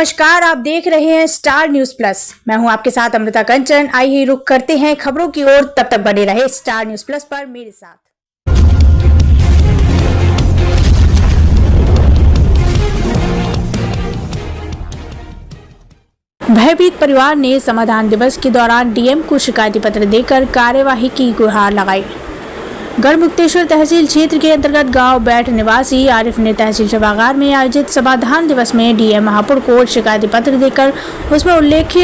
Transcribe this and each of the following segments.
नमस्कार, आप देख रहे हैं स्टार न्यूज प्लस। मैं हूं आपके साथ अमृता कंचन। आइए रुक करते हैं खबरों की ओर। तब तक बने रहे स्टार न्यूज प्लस पर मेरे साथ। भयभीत परिवार ने समाधान दिवस के दौरान डीएम को शिकायती पत्र देकर कार्यवाही की गुहार लगाई। गढ़मुक्तेश्वर तहसील क्षेत्र के अंतर्गत गांव बैठ निवासी आरिफ ने तहसील सभागार में आयोजित समाधान दिवस में डीएम महापुर को शिकायती पत्र देकर उसमें उल्लेख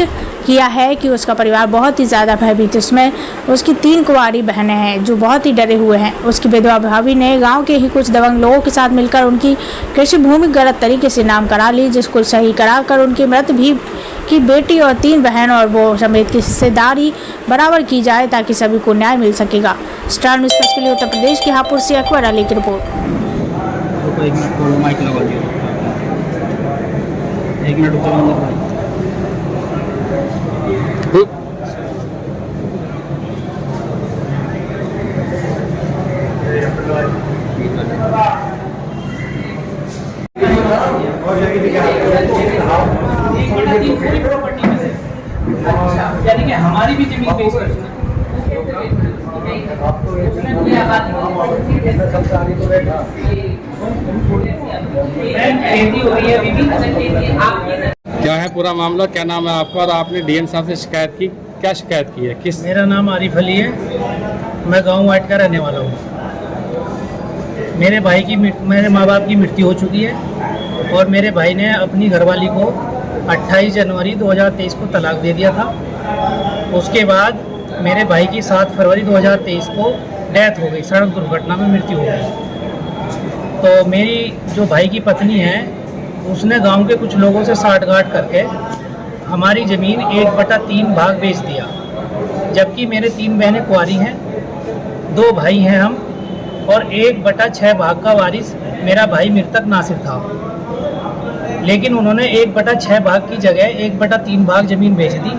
किया है कि उसका परिवार बहुत ही ज़्यादा भयभीत। उसमें उसकी 3 कुंवारी बहनें हैं जो बहुत ही डरे हुए हैं। उसकी विधवा भाभी ने गांव के ही कुछ दबंग लोगों के साथ मिलकर उनकी कृषि भूमि गलत तरीके से नाम करा ली, जिसको सही कराकर उनकी मृत भी की बेटी और 3 बहन और वो समेत की हिस्सेदारी बराबर की जाए ताकि सभी को न्याय मिल सकेगा। स्टार न्यूज़ प्लस के लिए उत्तर प्रदेश के हापुड़ से अकबर अली की रिपोर्ट। यानी कि हमारी भी जमीन बेच कर क्या है पूरा मामला, क्या नाम है आपका और आपने डीएम साहब से शिकायत की, क्या शिकायत की है? किस? मेरा नाम आरिफ अली है, मैं गांव वाइट का रहने वाला हूँ। मेरे माँ बाप की मृत्यु हो चुकी है और मेरे भाई ने अपनी घरवाली को 28 जनवरी 2023 को तलाक दे दिया था। उसके बाद मेरे भाई की 7 फरवरी 2023 को डेथ हो गई, सड़क दुर्घटना में मृत्यु हो गई। तो मेरी जो भाई की पत्नी है उसने गांव के कुछ लोगों से साठगांठ करके हमारी ज़मीन 1/3 भाग बेच दिया, जबकि मेरे 3 बहनें कुंवारी हैं, 2 भाई हैं हम, और 1/6 भाग का वारिस मेरा भाई मृतक नासिर था। लेकिन उन्होंने 1/6 भाग की जगह 1/3 भाग ज़मीन बेच दी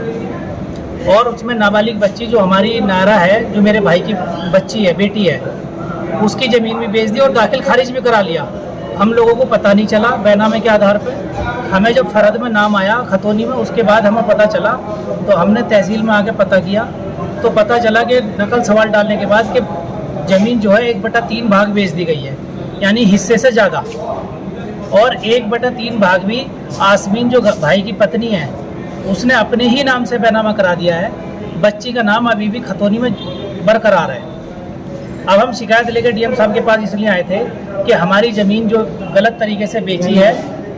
और उसमें नाबालिग बच्ची जो हमारी नारा है, जो मेरे भाई की बच्ची है, बेटी है, उसकी ज़मीन भी बेच दी और दाखिल खारिज भी करा लिया। हम लोगों को पता नहीं चला बैनामे के आधार पर। हमें जब फरद में नाम आया खतौनी में, उसके बाद हमें पता चला तो हमने तहसील में आके पता किया तो पता चला कि नकल सवाल डालने के बाद कि ज़मीन जो है 1/3 भाग बेच दी गई है, यानी हिस्से से ज़्यादा। और 1/3 भाग भी आसमीन जो भाई की पत्नी है उसने अपने ही नाम से बैनामा करा दिया है। बच्ची का नाम अभी भी खतौनी में बरकरार है। अब हम शिकायत लेकर डीएम साहब के पास इसलिए आए थे कि हमारी ज़मीन जो गलत तरीके से बेची है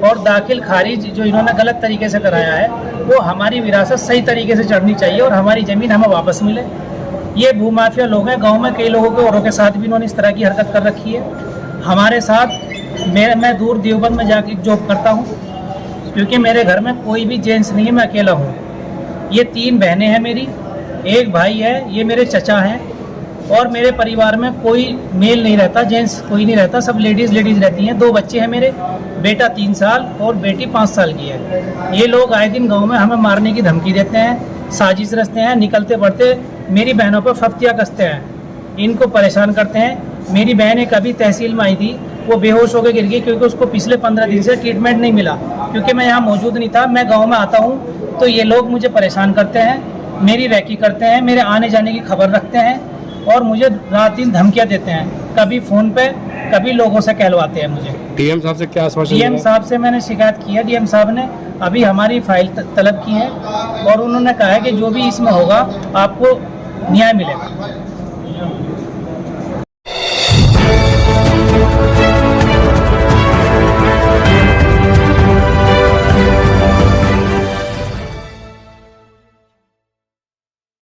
और दाखिल खारिज जो इन्होंने गलत तरीके से कराया है, वो हमारी विरासत सही तरीके से चढ़नी चाहिए और हमारी ज़मीन हमें वापस मिले। ये भूमाफिया लोग हैं, गांव में कई लोगों के औरों के साथ भी इन्होंने इस तरह की हरकत कर रखी है। हमारे साथ मैं दूर देवबंद में जाके जॉब करता हूँ क्योंकि मेरे घर में कोई भी जेंट्स नहीं है, मैं अकेला हूँ। ये 3 बहनें हैं मेरी, 1 भाई है, ये मेरे चचा हैं और मेरे परिवार में कोई मेल नहीं रहता, जेंट्स कोई नहीं रहता, सब लेडीज़ रहती हैं। 2 बच्चे हैं मेरे, बेटा 3 साल और बेटी 5 साल की है। ये लोग आए दिन गाँव में हमें मारने की धमकी देते हैं, साजिश रचते हैं, निकलते पड़ते मेरी बहनों पर फफ्तियाँ कसते हैं, इनको परेशान करते हैं। मेरी बहन एक अभी तहसील में आई थी, वो बेहोश होकर गिर गई क्योंकि उसको पिछले 15 दिन से ट्रीटमेंट नहीं मिला। क्योंकि मैं यहाँ मौजूद नहीं था, मैं गांव में आता हूँ तो ये लोग मुझे परेशान करते हैं, मेरी रैकी करते हैं, मेरे आने जाने की खबर रखते हैं और मुझे रात दिन धमकियाँ देते हैं, कभी फ़ोन पे कभी लोगों से कहलवाते हैं मुझे। डीएम साहब से क्या आश्वासन? डीएम साहब से मैंने शिकायत की है, डीएम साहब ने अभी हमारी फाइल तलब की है और उन्होंने कहा है कि जो भी इसमें होगा आपको न्याय मिलेगा।